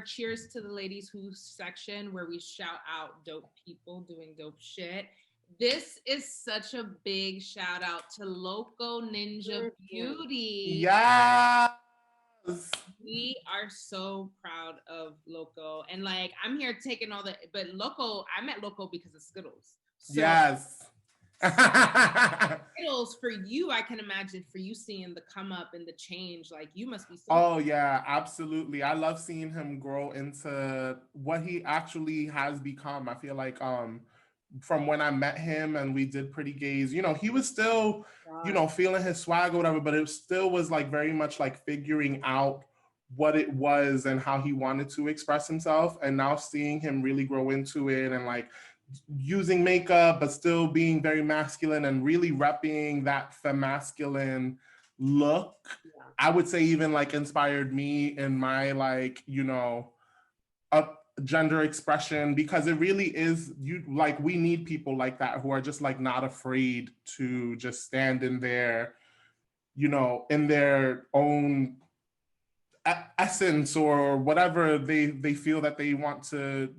Cheers to the Ladies Who section where we shout out dope people doing dope shit. This is such a big shout out to Loco Ninja Beauty. Yes. We are so proud of Loco. And like, I'm here taking all the, but Loco, I met Loco because of Skittles. So Yes. Skittles for you, I can imagine for you seeing the come up and the change, like you must be so. Oh yeah, absolutely. I love seeing him grow into what he actually has become. I feel like from when I met him and we did Pretty Gays, he was still, feeling his swag or whatever, but it still was like very much like figuring out what it was and how he wanted to express himself. And now seeing him really grow into it and like using makeup, but still being very masculine and really repping that femasculine look, I would say even like inspired me in my like, gender expression, because it really is we need people like that who are just like not afraid to just stand in their in their own essence or whatever they feel that they want to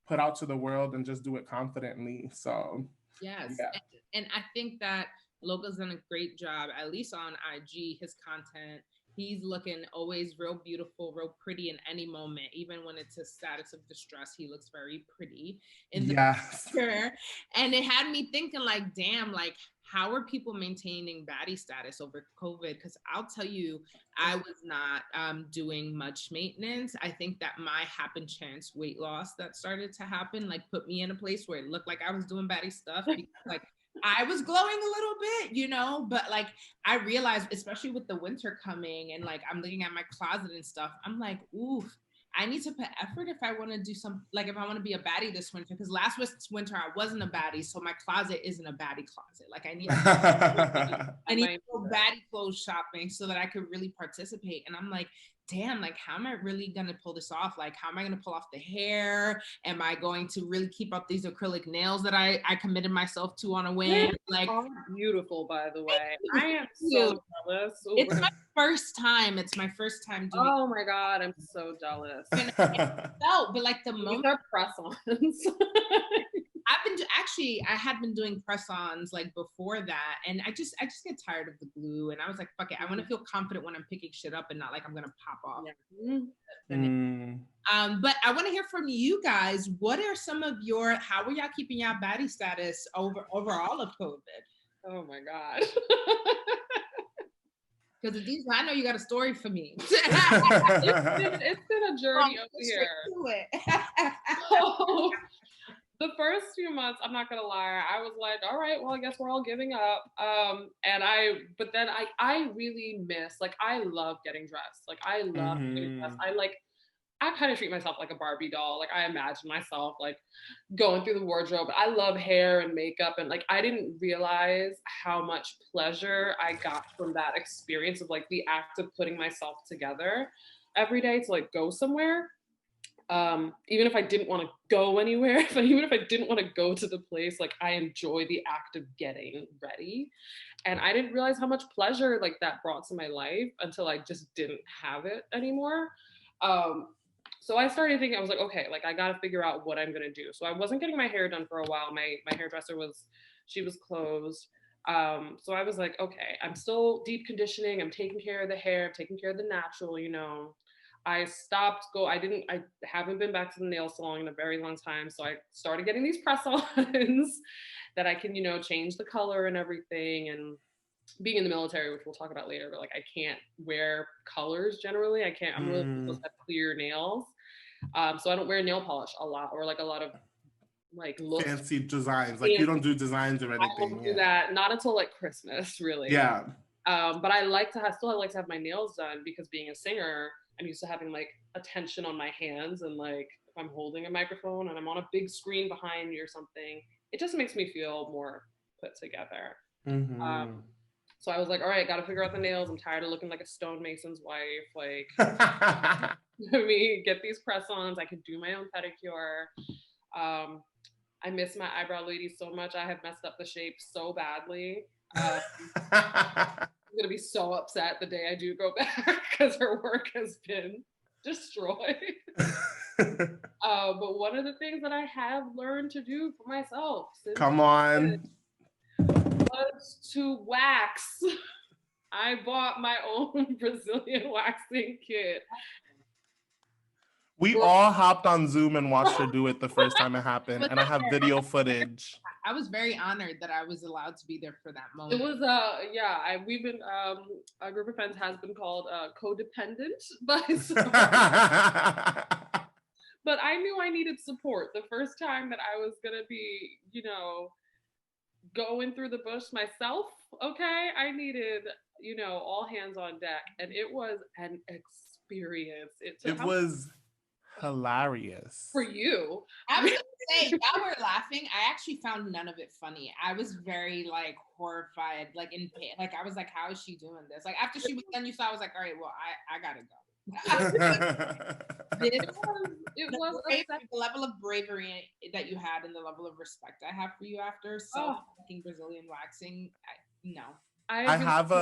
put out to the world and just do it confidently. So Yes. yeah. And I think that Loco's done a great job, at least on IG, his content. He's looking always real beautiful, real pretty in any moment. Even when it's a status of distress, he looks very pretty in the picture. And it had me thinking like, damn, like how are people maintaining baddie status over COVID? Because I'll tell you, I was not doing much maintenance. I think that my happen chance weight loss that started to happen, like put me in a place where it looked like I was doing baddie stuff. Because, like I was glowing a little bit, but like I realized, especially with the winter coming and like I'm looking at my closet and stuff, I'm like, ooh, I need to put effort if I want to do some, like if I want to be a baddie this winter, because last winter I wasn't a baddie, so my closet isn't a baddie closet. Like I need to go baddie clothes shopping so that I could really participate. And I'm like, damn, like how am I really gonna pull this off? Like how am I gonna pull off the hair? Am I going to really keep up these acrylic nails that I committed myself to on a whim? Like beautiful, by the way. I am so jealous. It's my first time. It's my first time doing. Oh my god, I'm so jealous. But like the moment these are press-ons. I had been doing press-ons like before that, and I just get tired of the glue, and I was like, fuck it, I want to feel confident when I'm picking shit up and not like I'm gonna pop off. But I want to hear from you guys. What are some of how are y'all keeping y'all baddie status over all of COVID? Oh my god. Because Adiza, I know you got a story for me. It's been a journey over here. So, the first few months, I'm not gonna lie, I was like, all right, well, I guess we're all giving up. But then I really miss, like, I love getting dressed. Like, I love getting dressed. I kind of treat myself like a Barbie doll. Like I imagine myself like going through the wardrobe. I love hair and makeup, and like I didn't realize how much pleasure I got from that experience of like the act of putting myself together every day to like go somewhere. Even if I didn't want to go anywhere, even if I didn't want to go to the place, like I enjoy the act of getting ready. And I didn't realize how much pleasure like that brought to my life until I just didn't have it anymore. So I started thinking, I was like, okay, like I got to figure out what I'm going to do. So I wasn't getting my hair done for a while. My hairdresser was closed. So I was like, okay, I'm still deep conditioning. I'm taking care of the hair. I'm taking care of the natural, I haven't been back to the nail salon in a very long time. So I started getting these press-ons that I can, change the color and everything. And being in the military, which we'll talk about later, but like I can't wear colors generally. I'm really supposed to have clear nails. So I don't wear nail polish a lot, or like a lot of like fancy designs. Like you don't do designs or anything. I don't do that, not until like Christmas, really. Yeah. But I like to have my nails done, because being a singer, I'm used to having like attention on my hands, and like if I'm holding a microphone and I'm on a big screen behind me or something, it just makes me feel more put together. So I was like, all right, got to figure out the nails. I'm tired of looking like a stonemason's wife. Like, let me get these press-ons. I can do my own pedicure. I miss my eyebrow lady so much. I have messed up the shape so badly. I'm going to be so upset the day I do go back, because her work has been destroy. But one of the things that I have learned to do for myself Come on. was to wax. I bought my own Brazilian waxing kit. We all hopped on Zoom and watched her do it the first time it happened, and I have video footage. I was very honored that I was allowed to be there for that moment. It was we've been a group of friends has been called codependent by some. But I knew I needed support the first time that I was gonna be, going through the bush myself. Okay, I needed, all hands on deck, and it was an experience. It was hilarious. For you. I was gonna say, y'all were laughing. I actually found none of it funny. I was very horrified, in pain. I was like, how is she doing this? After she was done, I was like, all right, well, I gotta go. It was the level of bravery that you had and the level of respect I have for you after fucking Brazilian waxing. No. I have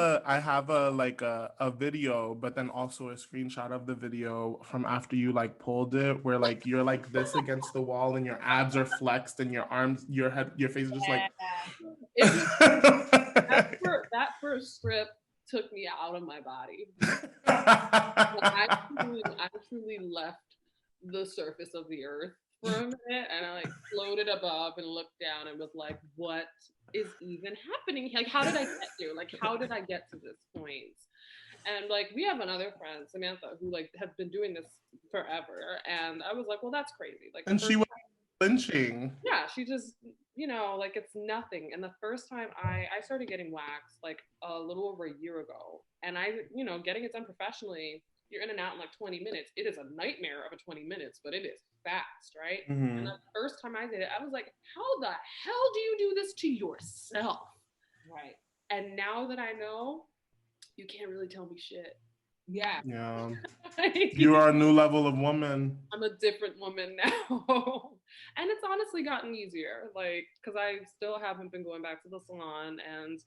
a video, but then also a screenshot of the video from after you pulled it, where you're this against the wall and your abs are flexed and your arms, your head, your face is just that first strip took me out of my body. I truly left the surface of the earth for a minute, and I floated above and looked down and was like, what is even happening? How did I get here? How did I get to this point? And we have another friend, Samantha, who has been doing this forever, and I was like, well, that's crazy. And she was flinching. Yeah, she just, it's nothing. And the first time I started getting waxed a little over a year ago, and getting it done professionally, you're in and out in 20 minutes. It is a nightmare of a 20 minutes, but it is fast, right? Mm-hmm. And the first time I did it, I was like, how the hell do you do this to yourself? Right. And now that I know, you can't really tell me shit. Yeah. Yeah. You are a new level of woman. I'm a different woman now. And it's honestly gotten easier, because I still haven't been going back to the salon, and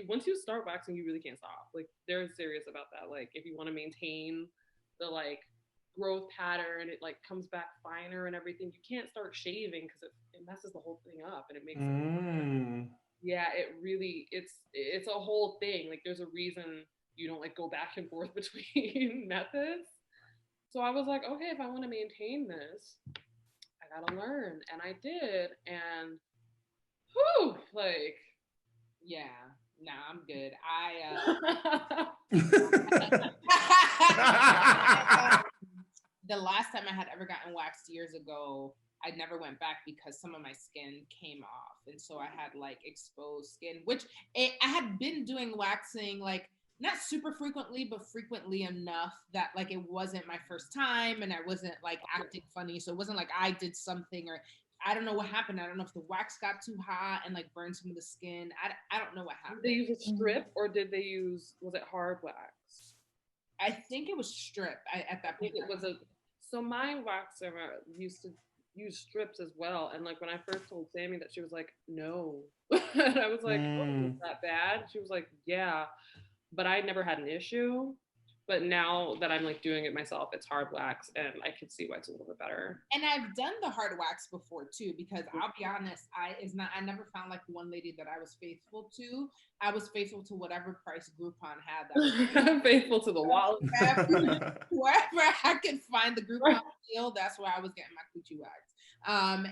once you start waxing, you really can't stop. They're serious about that. If you want to maintain the growth pattern, it comes back finer and everything, you can't start shaving because it messes the whole thing up, and it makes it it really it's a whole thing. There's a reason you don't go back and forth between methods. So I was like, okay, if I want to maintain this, I gotta learn. And I did, and yeah. No, I'm good. The last time I had ever gotten waxed years ago, I never went back because some of my skin came off. And so I had exposed skin, which I had been doing waxing, not super frequently, but frequently enough that it wasn't my first time and I wasn't acting funny. So it wasn't I did something, or I don't know what happened. I don't know if the wax got too hot and burned some of the skin. I don't know what happened. Did they use a strip, or did they was it hard wax? I think it was strip. At that point, it was so my waxer used to use strips as well. And when I first told Sammy that, she was like, no. And I was like, oh, is that bad? She was like, yeah. But I never had an issue. But now that I'm doing it myself, it's hard wax, and I can see why it's a little bit better. And I've done the hard wax before too, because I'll be honest, I never found one lady that I was faithful to. I was faithful to whatever price Groupon had. That faithful to the wallet. Wherever I could find the Groupon deal, that's where I was getting my coochie wax.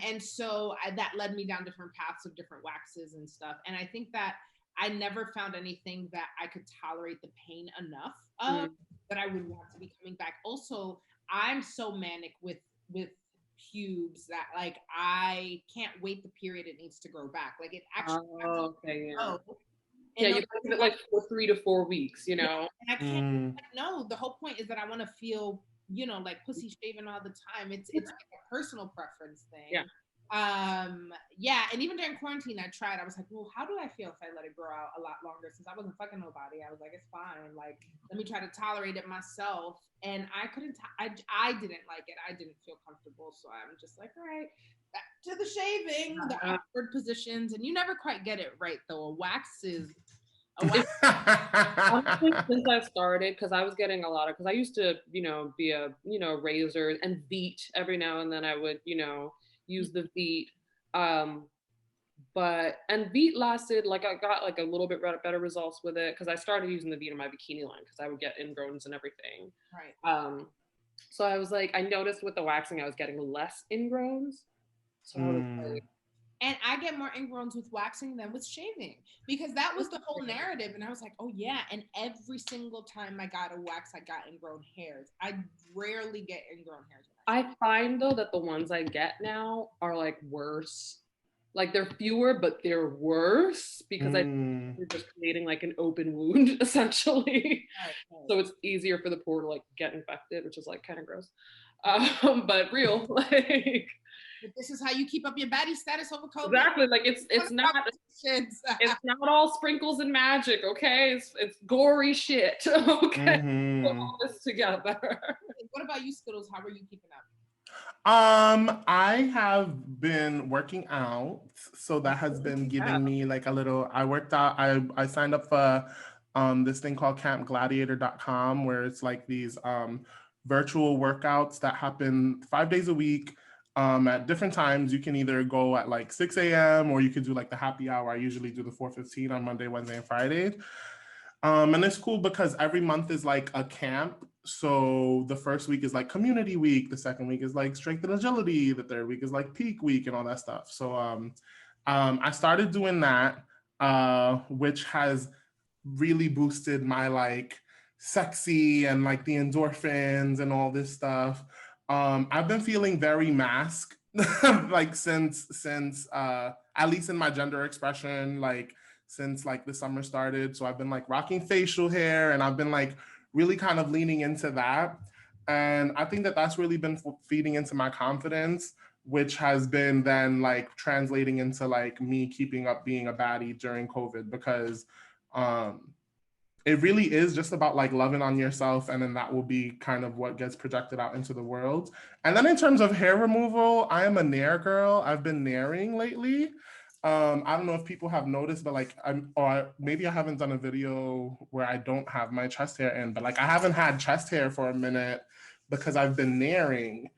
And so that led me down different paths of different waxes and stuff. And I think that I never found anything that I could tolerate the pain enough of that I would want to be coming back. Also, I'm so manic with pubes that I can't wait the period it needs to grow back. It actually you give it for 3 to 4 weeks, And I can't no, the whole point is that I want to feel, pussy shaving all the time. It's a personal preference thing. Yeah. And even during quarantine, I tried. I was like, well, how do I feel if I let it grow out a lot longer? Since I wasn't fucking nobody, I was like, it's fine. Let me try to tolerate it myself. And I couldn't. I didn't like it. I didn't feel comfortable. So I'm just like, all right, back to the shaving, the awkward positions, and you never quite get it right though. A wax is Honestly, since I started, because I was getting a lot of, because I used to, be a, razor and Veet every now and then I would, use the Veet. And Veet lasted, like I got like a little bit better results with it because I started using the Veet in my bikini line because I would get ingrowns and everything. Right. So I was like, I noticed with the waxing I was getting less ingrowns. So I was like, and I get more ingrowns with waxing than with shaving because that was the whole narrative. And I was like, oh yeah. And every single time I got a wax, I got ingrown hairs. I rarely get ingrown hairs. I find though that the ones I get now are like worse. Like they're fewer, but they're worse because you're just creating like an open wound essentially. Right. So it's easier for the pore to like get infected, which is like kind of gross. But real, like. This is how you keep up your baddie status over COVID. Exactly, like it's not all sprinkles and magic, okay? It's gory shit, okay? Put all this together. What about you, Skittles? How are you keeping up? I have been working out, so that has been giving me like a little. I worked out. I signed up for this thing called campgladiator.com where it's like these virtual workouts that happen 5 days a week. At different times. You can either go at like 6 a.m. or you could do like the happy hour. I usually do the 4:15 on Monday, Wednesday, and Friday. And it's cool because every month is like a camp. So the first week is like community week. The second week is like strength and agility. The third week is like peak week and all that stuff. So I started doing that, which has really boosted my like sexy and like the endorphins and all this stuff. I've been feeling very masked like since at least in my gender expression, like since like the summer started. So I've been like rocking facial hair and I've been like really kind of leaning into that. And I think that that's really been feeding into my confidence, which has been then like translating into like me keeping up being a baddie during COVID because it really is just about like loving on yourself, and then that will be kind of what gets projected out into the world. And then in terms of hair removal, I am a nair girl. I've been nairing lately. I don't know if people have noticed, but like maybe I haven't done a video where I don't have my chest hair in, but like I haven't had chest hair for a minute because I've been nairing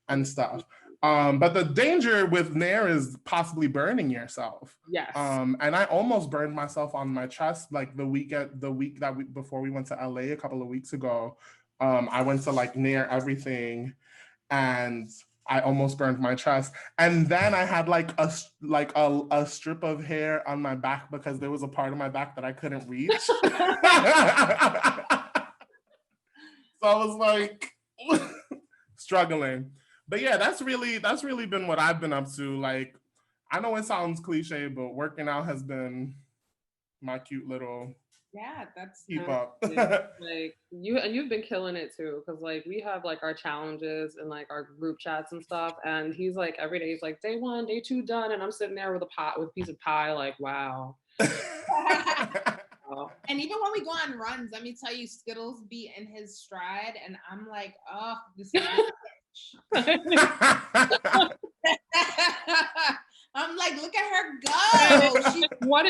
and stuff. But the danger with nair is possibly burning yourself. Yes. And I almost burned myself on my chest like before we went to LA a couple of weeks ago. I went to like nair everything, and I almost burned my chest. And then I had like a strip of hair on my back because there was a part of my back that I couldn't reach. So I was like struggling. But yeah, that's really been what I've been up to. Like, I know it sounds cliche, but working out has been my cute little keep up. Like you've been killing it too, because like we have like our challenges and like our group chats and stuff, and he's like every day he's like day 1, day 2 done, and I'm sitting there with a piece of pie, like wow. And even when we go on runs, let me tell you, Skittles be in his stride, and I'm like, oh, this is I'm like, look at her go.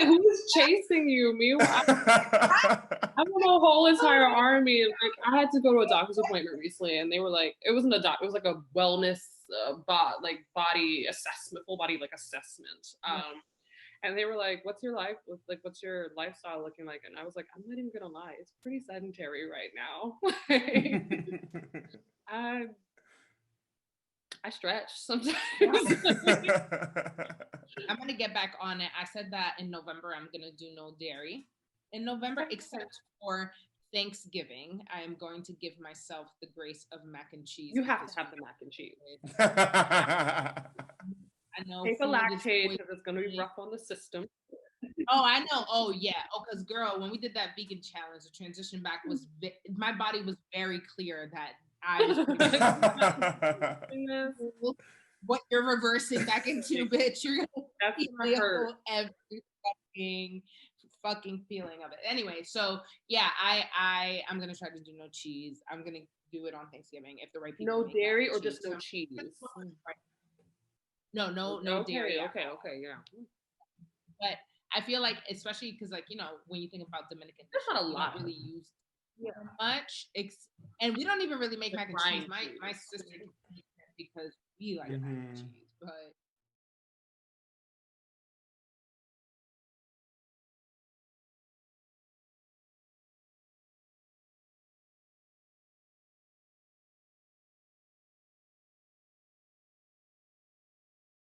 Who's chasing you? Me? I have a whole entire army. Like, I had to go to a doctor's appointment recently, and they were like, it wasn't a doctor, it was like a wellness body assessment, full body like assessment. And they were like, what's your lifestyle looking like? And I was like, I'm not even gonna lie, it's pretty sedentary right now. I stretch sometimes. I'm gonna get back on it. I said that in November I'm gonna do no dairy in November, except for Thanksgiving. I am going to give myself the grace of mac and cheese. You have to have the mac and cheese. I know. Take a lactate because it's gonna be rough on the system. Oh, I know. Oh, yeah. Oh, because girl, when we did that vegan challenge, the transition back was my body was very clear that I was what you're reversing back into, bitch. You're gonna feel every fucking feeling of it. Anyway, so yeah, I'm gonna try to do no cheese. I'm gonna do it on Thanksgiving if the right people. No dairy or just no cheese. No dairy. Okay, yeah. But I feel like, especially because, like, you know, when you think about Dominican, there's not a lot really used much, and we don't even really make mac and cheese. My sister because we like mac and cheese, but